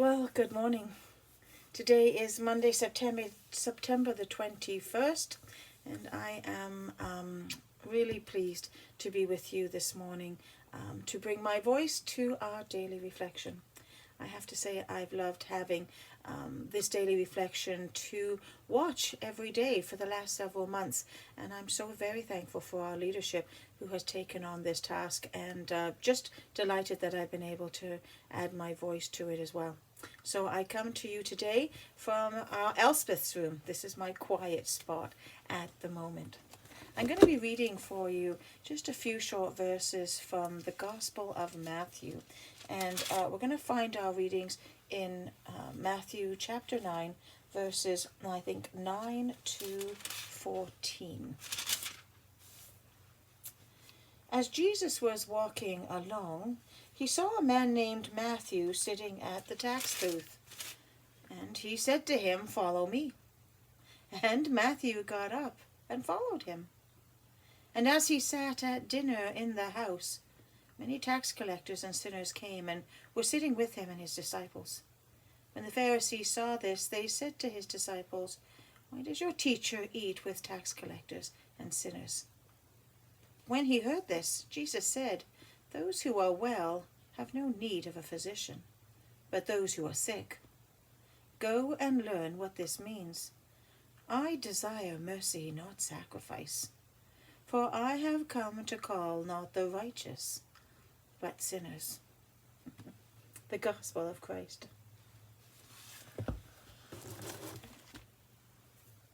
Well, good morning. Today is Monday, September the 21st, and I am really pleased to be with you this morning to bring my voice to our daily reflection. I have to say I've loved having this daily reflection to watch every day for the last several months, and I'm so very thankful for our leadership who has taken on this task, and just delighted that I've been able to add my voice to it as well. So I come to you today from our Elspeth's room. This is my quiet spot at the moment. I'm going to be reading for you just a few short verses from the Gospel of Matthew. And we're going to find our readings in Matthew chapter 9, verses, I think, 9 to 14. As Jesus was walking along, he saw a man named Matthew sitting at the tax booth. And he said to him, "Follow me." And Matthew got up and followed him. And as he sat at dinner in the house, many tax collectors and sinners came and were sitting with him and his disciples. When the Pharisees saw this, they said to his disciples, "Why does your teacher eat with tax collectors and sinners?" When he heard this, Jesus said, "Those who are well have no need of a physician, but those who are sick. Go and learn what this means. I desire mercy, not sacrifice. For I have come to call not the righteous, but sinners." The Gospel of Christ.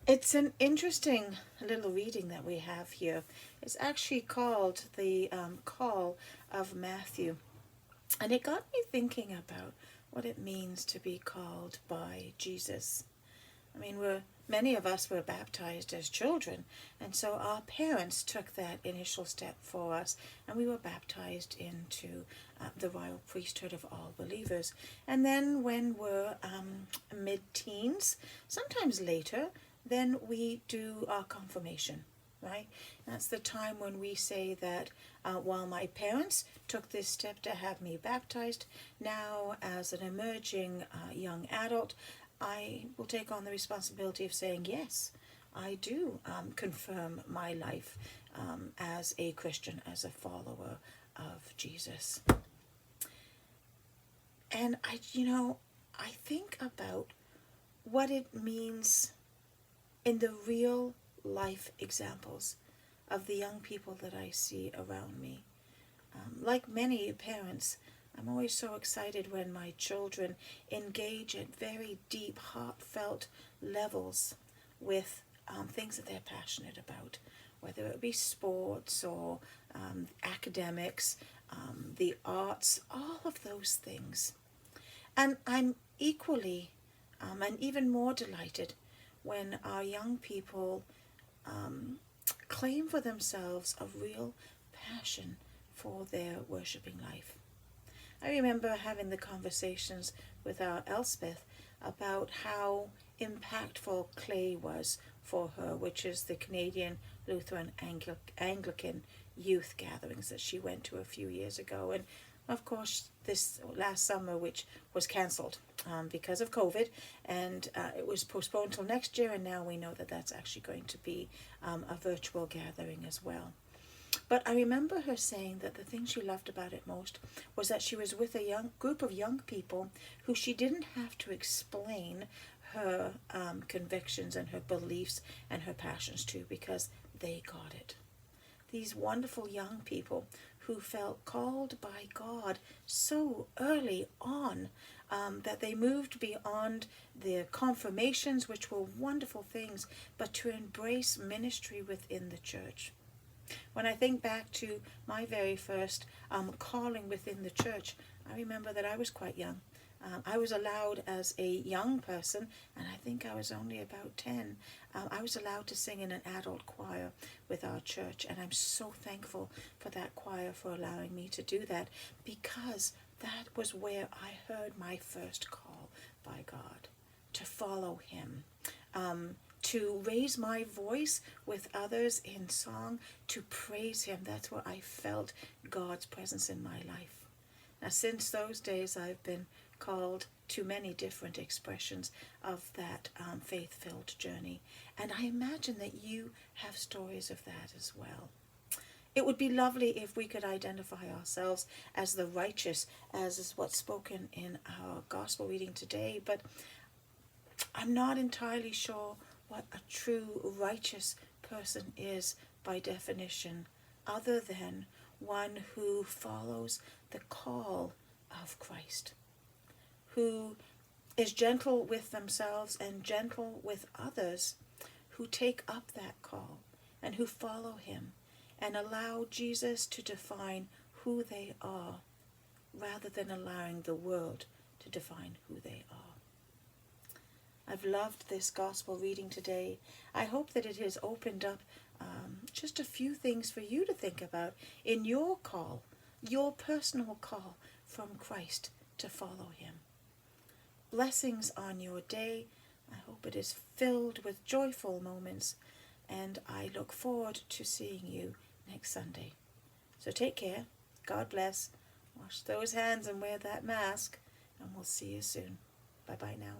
It's an interesting little reading that we have here. It's actually called the Call of Matthew. And it got me thinking about what it means to be called by Jesus. I mean, many of us were baptized as children, and so our parents took that initial step for us, and we were baptized into the royal priesthood of all believers. And then when we're mid-teens, sometimes later, then we do our confirmation, right? That's the time when we say that while my parents took this step to have me baptized, now as an emerging young adult, I will take on the responsibility of saying, yes, I do confirm my life as a Christian, as a follower of Jesus. And I think about what it means in the real life examples of the young people that I see around me. Like many parents, I'm always so excited when my children engage at very deep, heartfelt levels with things that they're passionate about, whether it be sports or academics, the arts, all of those things. And I'm equally and even more delighted when our young people claim for themselves a real passion for their worshiping life. I remember having the conversations with our Elspeth about how impactful Clay was for her, which is the Canadian Lutheran Anglican youth gatherings that she went to a few years ago. And of course, this last summer, which was cancelled because of COVID, and it was postponed till next year, and now we know that that's actually going to be a virtual gathering as well. But I remember her saying that the thing she loved about it most was that she was with a group of young people who she didn't have to explain her convictions and her beliefs and her passions to, because they got it. These wonderful young people who felt called by God so early on that they moved beyond their confirmations, which were wonderful things, but to embrace ministry within the church. When I think back to my very first calling within the church, I remember that I was quite young. I was allowed as a young person, and I think I was only about 10, I was allowed to sing in an adult choir with our church, and I'm so thankful for that choir for allowing me to do that, because that was where I heard my first call by God, to follow him, to raise my voice with others in song, to praise him. That's where I felt God's presence in my life. Now, since those days, I've been called to many different expressions of that faith-filled journey. And I imagine that you have stories of that as well. It would be lovely if we could identify ourselves as the righteous, as is what's spoken in our gospel reading today, but I'm not entirely sure what a true righteous person is by definition, other than one who follows the call of Christ, who is gentle with themselves and gentle with others, who take up that call and who follow him and allow Jesus to define who they are rather than allowing the world to define who they are. I've loved this gospel reading today. I hope that it has opened up just a few things for you to think about in your call, your personal call from Christ to follow him. Blessings on your day. I hope it is filled with joyful moments, and I look forward to seeing you next Sunday. So take care. God bless. Wash those hands and wear that mask, and we'll see you soon. Bye-bye now.